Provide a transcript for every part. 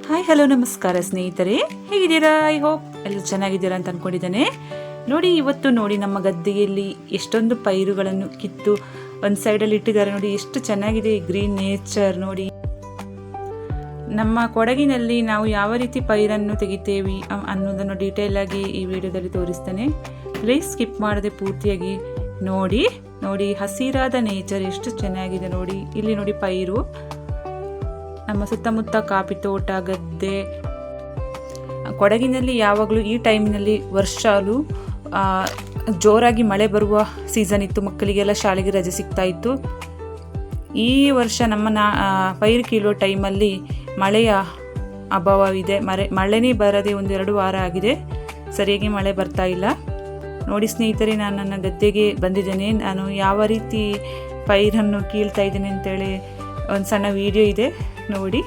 Hi hello ನಮಸ್ಕಾರ ಸ್ನೇಹಿತರೆ, ಹೇಗಿದ್ದೀರಾ? ಐ ಹೋಪ್ ಎಲ್ಲರೂ ಚೆನ್ನಾಗಿದ್ದೀರಾ ಅಂತ ಅಂದ್ಕೊಂಡಿದ್ದೇನೆ. ಇವತ್ತು ನೋಡಿ ನಮ್ಮ ಗದ್ದೆಯಲ್ಲಿ ಎಷ್ಟೊಂದು ಪೈರುಗಳನ್ನು ಕಿತ್ತು ಒಂದು ಸೈಡಲ್ಲಿ ಇಟ್ಟಿದ್ದಾರೆ. ನೋಡಿ ಎಷ್ಟು ಚೆನ್ನಾಗಿದೆ ಗ್ರೀನ್ ನೇಚರ್. ನೋಡಿ ನಮ್ಮ ಕೊಡಗಿನಲ್ಲಿ ನಾವು ಯಾವ ರೀತಿ ಪೈರನ್ನು ತೆಗಿತೇವೆ ಅನ್ನೋದನ್ನು ಡೀಟೇಲ್ ಆಗಿ ಈ ವಿಡಿಯೋದಲ್ಲಿ ತೋರಿಸ್ತೇನೆ. ಪ್ಲೀಸ್ ಸ್ಕಿಪ್ ಮಾಡದೆ ಪೂರ್ತಿಯಾಗಿ ನೋಡಿ. ಹಸಿರಾದ ನೇಚರ್ ಎಷ್ಟು ಚೆನ್ನಾಗಿದೆ ನೋಡಿ. ಇಲ್ಲಿ ನೋಡಿ ಪೈರು, ನಮ್ಮ ಸುತ್ತಮುತ್ತ ಕಾಫಿ ತೋಟ, ಗದ್ದೆ. ಕೊಡಗಿನಲ್ಲಿ ಯಾವಾಗಲೂ ಈ ಟೈಮ್ನಲ್ಲಿ ವರ್ಷಾಲು ಜೋರಾಗಿ ಮಳೆ ಬರುವ ಸೀಸನ್ ಇತ್ತು. ಮಕ್ಕಳಿಗೆಲ್ಲ ಶಾಲೆಗೆ ರಜೆ ಸಿಗ್ತಾ ಇತ್ತು. ಈ ವರ್ಷ ನಮ್ಮ ಪೈರು ಕೀಳೋ ಟೈಮಲ್ಲಿ ಮಳೆಯ ಅಭಾವವಿದೆ. ಮಳೆನೇ ಬರದೆ 1-2 ವಾರ ಆಗಿದೆ. ಸರಿಯಾಗಿ ಮಳೆ ಬರ್ತಾ ಇಲ್ಲ. ನೋಡಿ ಸ್ನೇಹಿತರೆ, ನಾನು ನನ್ನ ಗದ್ದೆಗೆ ಬಂದಿದ್ದೇನೆ. ನಾನು ಯಾವ ರೀತಿ ಪೈರನ್ನು ಕೀಳ್ತಾ ಇದ್ದೇನೆ ಅಂತೇಳಿ ಒಂದು ಸಣ್ಣ ವಿಡಿಯೋ ಇದೆ, ನೋಡಿ.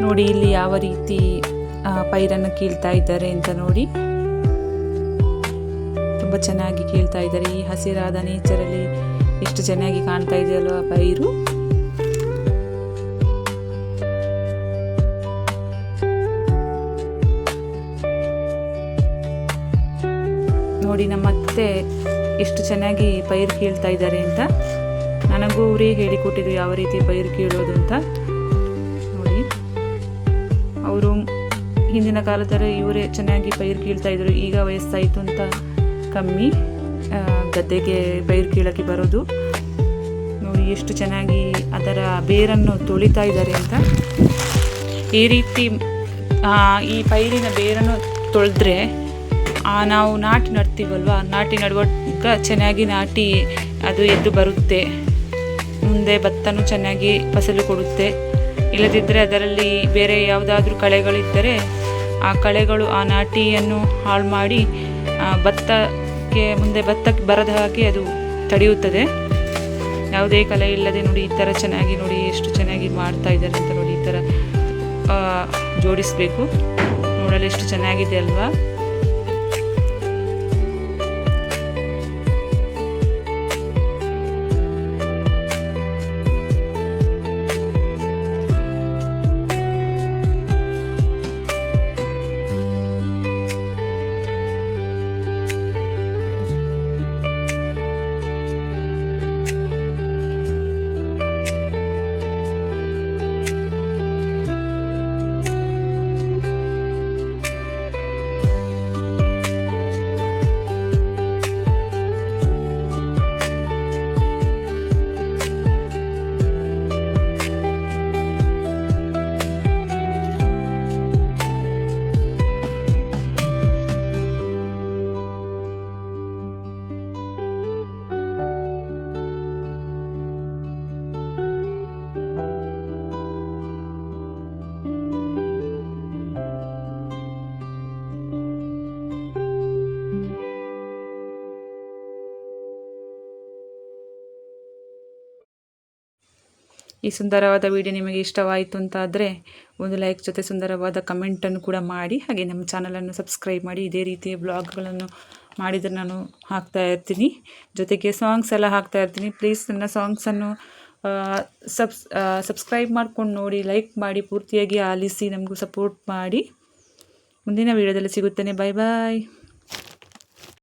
ನೋಡಿ ಇಲ್ಲಿ ಯಾವ ರೀತಿ ಪೈರನ್ನು ಕೀಳ್ತಾ ಇದ್ದಾರೆ ಅಂತ ನೋಡಿ. ತುಂಬ ಚೆನ್ನಾಗಿ ಕೀಳ್ತಾ ಇದ್ದಾರೆ. ಈ ಹಸಿರಾದ ನೇಚರಲ್ಲಿ ಎಷ್ಟು ಚೆನ್ನಾಗಿ ಕಾಣ್ತಾ ಇದೆಯಲ್ವ ಪೈರು. ನೋಡಿ ನಮ್ಮ ಅತ್ತೆ ಎಷ್ಟು ಚೆನ್ನಾಗಿ ಪೈರು ಕೀಳ್ತಾ ಇದ್ದಾರೆ ಅಂತ. ನನಗೂ ಅವರೇ ಹೇಳಿಕೊಟ್ಟಿದ್ರು ಯಾವ ರೀತಿ ಪೈರು ಕೀಳೋದು ಅಂತ. ಅವರು ಹಿಂದಿನ ಕಾಲದಲ್ಲಿ ಇವರೇ ಚೆನ್ನಾಗಿ ಪೈರು ಕೀಳ್ತಾ ಇದ್ರು. ಈಗ ವಯಸ್ಸಾಯಿತು ಅಂತ ಕಮ್ಮಿ ಗದ್ದೆಗೆ ಪೈರು ಕೀಳಕ್ಕೆ ಬರೋದು. ನೋಡಿ ಎಷ್ಟು ಚೆನ್ನಾಗಿ ಅದರ ಬೇರನ್ನು ತೊಳಿತಾ ಇದ್ದಾರೆ ಅಂತ. ಈ ರೀತಿ ಈ ಪೈರಿನ ಬೇರನ್ನು ತೊಳೆದ್ರೆ ನಾವು ನಾಟಿ ನಡ್ತೀವಲ್ವ, ನಾಟಿ ನಡುವಾಗ ಚೆನ್ನಾಗಿ ನಾಟಿ ಅದು ಎದ್ದು ಬರುತ್ತೆ. ಮುಂದೆ ಭತ್ತನೂ ಚೆನ್ನಾಗಿ ಫಸಲು ಕೊಡುತ್ತೆ. ಇಲ್ಲದಿದ್ದರೆ ಅದರಲ್ಲಿ ಬೇರೆ ಯಾವುದಾದ್ರೂ ಕಳೆಗಳಿದ್ದರೆ ಆ ಕಳೆಗಳು ಆ ನಾಟಿಯನ್ನು ಹಾಳು ಮಾಡಿ ಮುಂದೆ ಭತ್ತಕ್ಕೆ ಬರದ ಹಾಗೆ ಅದು ತಡೆಯುತ್ತದೆ. ಯಾವುದೇ ಕಳೆ ಇಲ್ಲದೆ ನೋಡಿ ಈ ಥರ ಚೆನ್ನಾಗಿ ನೋಡಿ ಎಷ್ಟು ಚೆನ್ನಾಗಿ ಮಾಡ್ತಾ ಇದ್ದಾರೆ ಅಂತ ನೋಡಿ. ಈ ಥರ ಜೋಡಿಸಬೇಕು. ನೋಡಲು ಎಷ್ಟು ಚೆನ್ನಾಗಿದೆ ಅಲ್ವಾ. ಈ ಸುಂದರವಾದ ವಿಡಿಯೋ ನಿಮಗೆ ಇಷ್ಟವಾಯಿತು ಅಂತಾದರೆ ಒಂದು ಲೈಕ್ ಜೊತೆ ಸುಂದರವಾದ ಕಮೆಂಟನ್ನು ಕೂಡ ಮಾಡಿ, ಹಾಗೆ ನಮ್ಮ ಚಾನಲನ್ನು ಸಬ್ಸ್ಕ್ರೈಬ್ ಮಾಡಿ. ಇದೇ ರೀತಿಯ ಬ್ಲಾಗ್ಗಳನ್ನು ಮಾಡಿದರೆ ನಾನು ಹಾಕ್ತಾ ಇರ್ತೀನಿ, ಜೊತೆಗೆ ಸಾಂಗ್ಸ್ ಎಲ್ಲ ಹಾಕ್ತಾ ಇರ್ತೀನಿ. ಪ್ಲೀಸ್ ನನ್ನ ಸಾಂಗ್ಸನ್ನು ಸಬ್ಸ್ಕ್ರೈಬ್ ಮಾಡ್ಕೊಂಡು ನೋಡಿ, ಲೈಕ್ ಮಾಡಿ, ಪೂರ್ತಿಯಾಗಿ ಆಲಿಸಿ ನಮಗೂ ಸಪೋರ್ಟ್ ಮಾಡಿ. ಮುಂದಿನ ವಿಡಿಯೋದಲ್ಲಿ ಸಿಗುತ್ತೇನೆ. ಬಾಯ್ ಬಾಯ್.